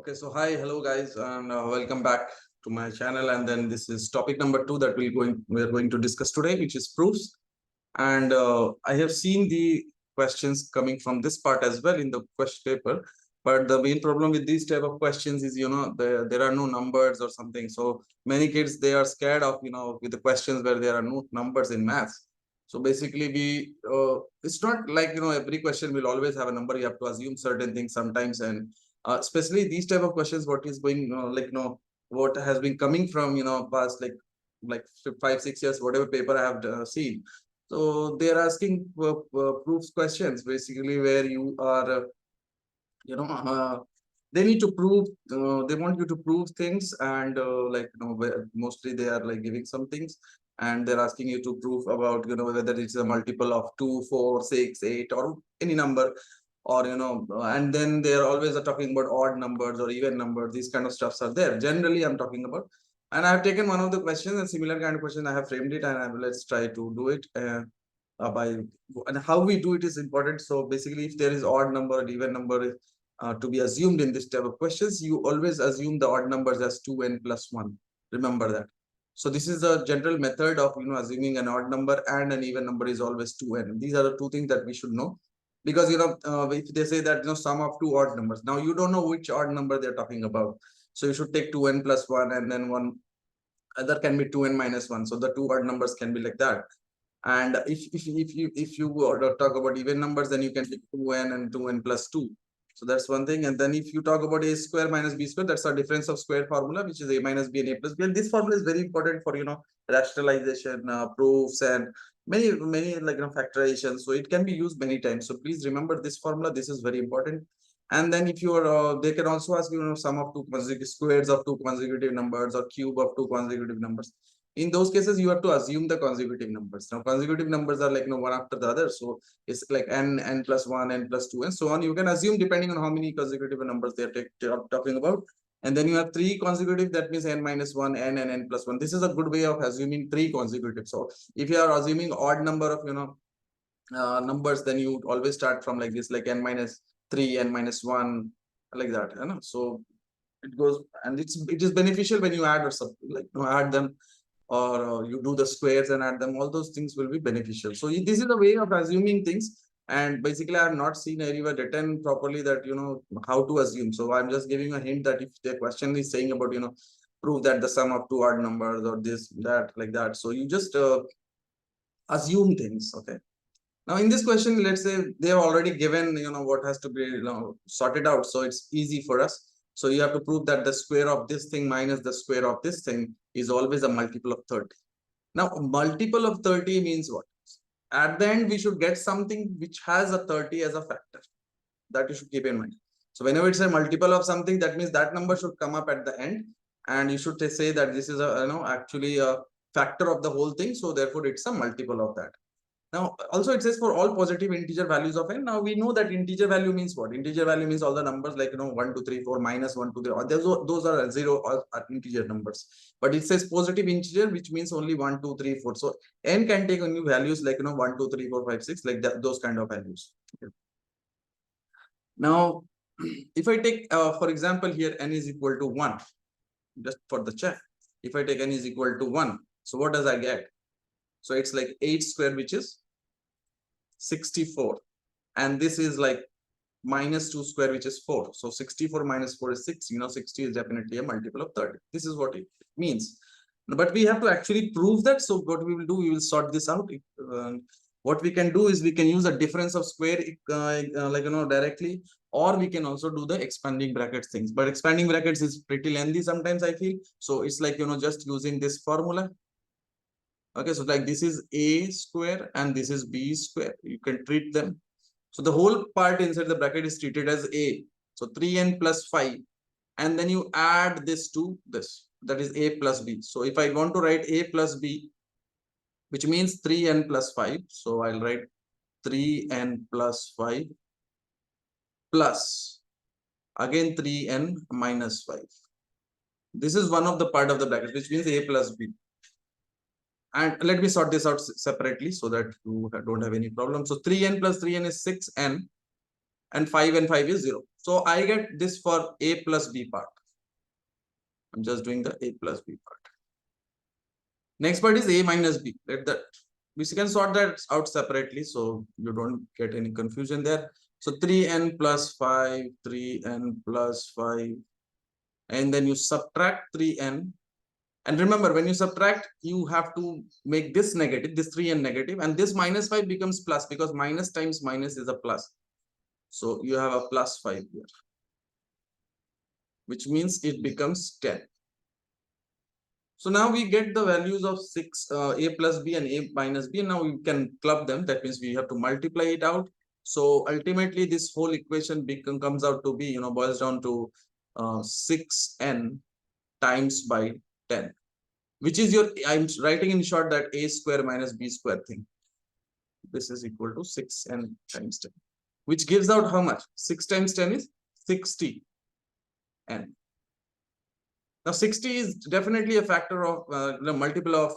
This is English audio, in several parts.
Okay, so hi, hello guys, and welcome back to my channel. And then this is topic number 2 that we are going to discuss today, which is proofs. And I have seen the questions coming from this part as well in the question paper. But the main problem with these type of questions is, there are no numbers or something. So many kids, they are scared of, with the questions where there are no numbers in maths. So basically, it's not like, every question will always have a number. You have to assume certain things sometimes. And especially these type of questions, what is going, what has been coming from, past like 5-6 years, whatever paper I have seen. So they are asking proofs questions basically where you are, they need to prove, they want you to prove things, and mostly they are like giving some things, and they're asking you to prove about, whether it's a multiple of 2, 4, 6, 8, or any number, or, and then they're always talking about odd numbers or even numbers. These kind of stuffs are there. Generally, I'm talking about. And I've taken one of the questions, a similar kind of question. I have framed it, and let's try to do it. By and how we do it is important. So basically, if there is odd number or even number to be assumed in this type of questions, you always assume the odd numbers as 2n plus 1. Remember that. So this is the general method of assuming an odd number, and an even number is always 2n. These are the two things that we should know, because if they say that sum of two odd numbers, now you don't know which odd number they're talking about. So you should take 2n plus 1, and then one other can be 2n minus 1. So the two odd numbers can be like that. And if you talk about even numbers, then you can take 2n and 2n plus 2. So that's one thing. And then if you talk about a square minus b square, that's a difference of square formula, which is a minus b and a plus b. And this formula is very important for rationalization, proofs, and many factorization. So it can be used many times. So please remember this formula. This is very important. And then if you are, they can also ask sum of two consecutive squares of two consecutive numbers, or cube of two consecutive numbers. In those cases, you have to assume the consecutive numbers. Now, consecutive numbers are like one after the other. So it's like n plus 1, n plus 2, and so on. You can assume depending on how many consecutive numbers they are talking about. And then you have three consecutive, that means n minus 1, n, and n plus 1. This is a good way of assuming three consecutive. So if you are assuming odd number of numbers, then you always start from like this, like n minus 3, n minus 1, like that. So it goes, and it is beneficial when you add or add them, or you do the squares and add them. All those things will be beneficial. So this is a way of assuming things. And basically, I have not seen anywhere written properly that how to assume. So I'm just giving a hint that if the question is saying about prove that the sum of two odd numbers, or this, that, like that, so you just assume things. Okay. Now in this question, let's say they have already given what has to be sorted out, so it's easy for us. So you have to prove that the square of this thing minus the square of this thing is always a multiple of 30. Now, a multiple of 30 means what? At the end, we should get something which has a 30 as a factor. That you should keep in mind. So whenever it's a multiple of something, that means that number should come up at the end, and you should say that this is a actually a factor of the whole thing. So therefore, it's a multiple of that. Now, also it says for all positive integer values of n. Now we know that integer value means what? Integer value means all the numbers like 1, 2, 3, 4, minus 1, 2, 3. Those are zero or integer numbers. But it says positive integer, which means only 1, 2, 3, 4. So n can take only values like 1, 2, 3, 4, 5, 6, like that, those kind of values. Okay. Now, if I take for example here n is equal to 1, just for the check. If I take n is equal to 1, so what does I get? So it's like 8 square, which is 64. And this is like minus 2 square, which is 4. So 64 minus 4 is 6. 60 is definitely a multiple of 30. This is what it means. But we have to actually prove that. So what we will do, we will sort this out. What we can do is we can use a difference of square directly, or we can also do the expanding brackets things. But expanding brackets is pretty lengthy sometimes, I feel. So it's like just using this formula. Okay, so like this is a square and this is b square. You can treat them. So the whole part inside the bracket is treated as a. So 3n plus 5. And then you add this to this. That is a plus b. So if I want to write a plus b, which means 3n plus 5. So I'll write 3n plus 5 plus again 3n minus 5. This is one of the part of the bracket, which means a plus b. And let me sort this out separately so that you don't have any problem. So 3n plus 3n is 6n. and 5 and 5 is 0. So I get this for a plus b part. I'm just doing the a plus b part. Next part is a minus b. Let that we can sort that out separately so you don't get any confusion there. So 3n plus 5, 3n plus 5, and then you subtract 3n. And remember, when you subtract, you have to make this negative, this 3n negative, and this minus 5 becomes plus because minus times minus is a plus. So you have a plus 5 here, which means it becomes 10. So now we get the values of 6, a plus b and a minus b. Now we can club them. That means we have to multiply it out. So ultimately, this whole equation comes out to be, boils down to 6n times by 10, which is your, I'm writing in short that a square minus b square thing. This is equal to 6n times 10, which gives out how much? 6 times 10 is 60n. Now 60 is definitely a factor of multiple of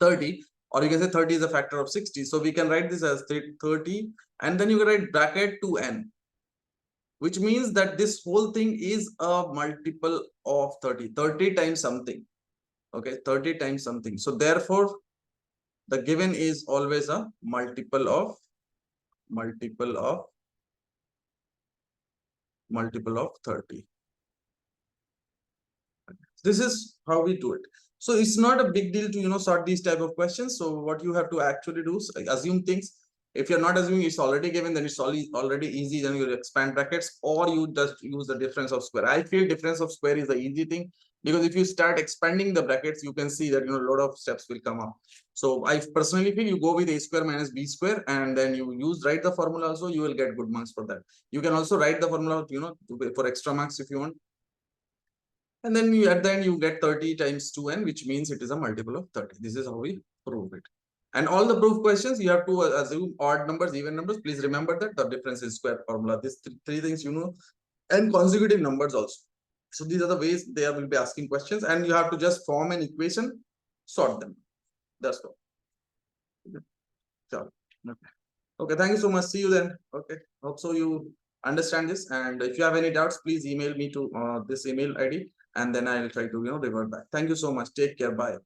30, or you can say 30 is a factor of 60. So we can write this as 30, and then you can write bracket 2n, which means that this whole thing is a multiple of 30. 30 times something. Okay, 30 times something. So therefore, the given is always a multiple of 30. This is how we do it. So it's not a big deal to sort these type of questions. So what you have to actually do is assume things. If you're not assuming it's already given, then it's already easy. Then you expand brackets, or you just use the difference of square. I feel difference of square is the easy thing, because if you start expanding the brackets, you can see that a lot of steps will come up. So I personally feel you go with a square minus b square, and then you write the formula also, you will get good marks for that. You can also write the formula for extra marks if you want. And then at the end you get 30 times 2n, which means it is a multiple of 30. This is how we prove it. And all the proof questions, you have to assume odd numbers, even numbers. Please remember that the difference is square formula. These three things and consecutive numbers also. So these are the ways they will be asking questions, and you have to just form an equation, sort them. That's all. Okay, thank you so much. See you then. Okay, hope so you understand this. And if you have any doubts, please email me to this email ID, and then I'll try to revert back. Thank you so much. Take care. Bye.